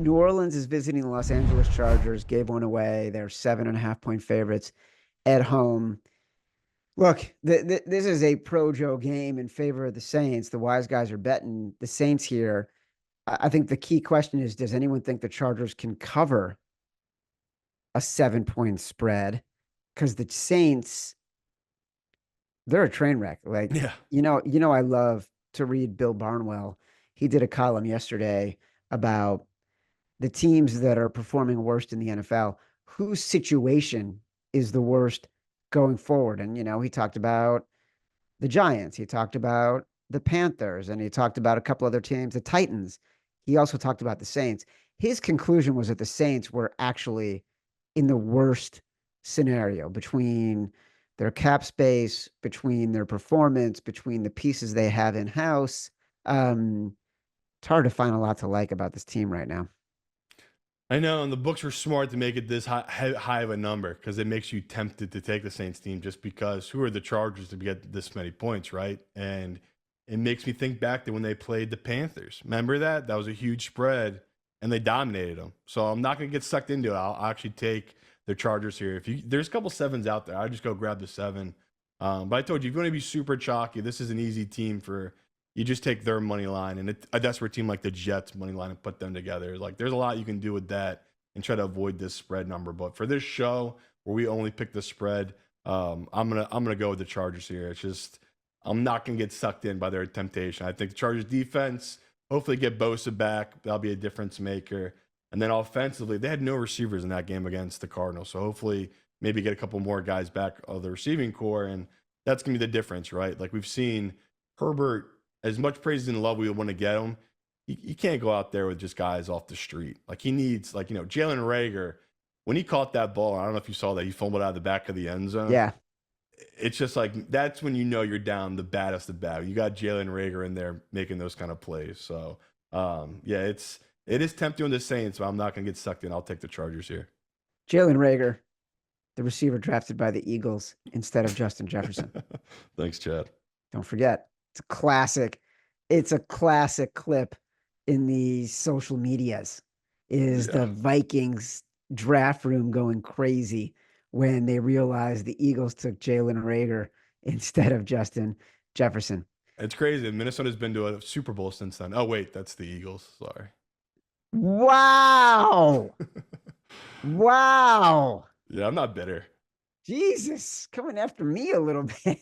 New Orleans is visiting the Los Angeles Chargers, gave one away. They're 7.5-point favorites at home. Look, this is a pro Joe game in favor of the Saints. The wise guys are betting the Saints here. I think the key question is, does anyone think the Chargers can cover a 7-point spread? Because the Saints, they're a train wreck. Like, Yeah. I love to read Bill Barnwell. He did a column yesterday about the teams that are performing worst in the NFL, whose situation is the worst going forward. And, he talked about the Giants. He talked about the Panthers, and he talked about a couple other teams, the Titans. He also talked about the Saints. His conclusion was that the Saints were actually in the worst scenario between their cap space, between their performance, between the pieces they have in house. It's hard to find a lot to like about this team right now. I know, and the books were smart to make it this high of a number because it makes you tempted to take the Saints team just because who are the Chargers to get this many points, right? And it makes me think back to when they played the Panthers. Remember that? That was a huge spread, and they dominated them. So I'm not going to get sucked into it. I'll actually take the Chargers here. There's a couple sevens out there, I just go grab the 7. But I told you, if you want to be super chalky, this is an easy team for. You just take their money line and a desperate team like the Jets money line and put them together. Like there's a lot you can do with that and try to avoid this spread number. But for this show where we only pick the spread, I'm gonna go with the Chargers here. It's just I'm not gonna get sucked in by their temptation. I think the Chargers defense hopefully get Bosa back. That'll be a difference maker. And then offensively, they had no receivers in that game against the Cardinals. So hopefully maybe get a couple more guys back of the receiving core, and that's gonna be the difference, right? Like we've seen Herbert. As much praise and love we want to get him, he can't go out there with just guys off the street. Like he needs, Jalen Reagor, when he caught that ball, I don't know if you saw that, he fumbled out of the back of the end zone. Yeah. It's just like, that's when you're down the baddest of bad. You got Jalen Reagor in there making those kind of plays. So, yeah, it is tempting on the Saints, but I'm not going to get sucked in. I'll take the Chargers here. Jalen Reagor, the receiver drafted by the Eagles instead of Justin Jefferson. Thanks, Chad. Don't forget. It's a classic. It's a classic clip in the social medias. Is the Vikings draft room going crazy when they realized the Eagles took Jalen Reagor instead of Justin Jefferson? It's crazy. Minnesota's been to a Super Bowl since then. Oh, wait, that's the Eagles. Sorry. Wow. Wow. Yeah, I'm not bitter. Jesus, coming after me a little bit.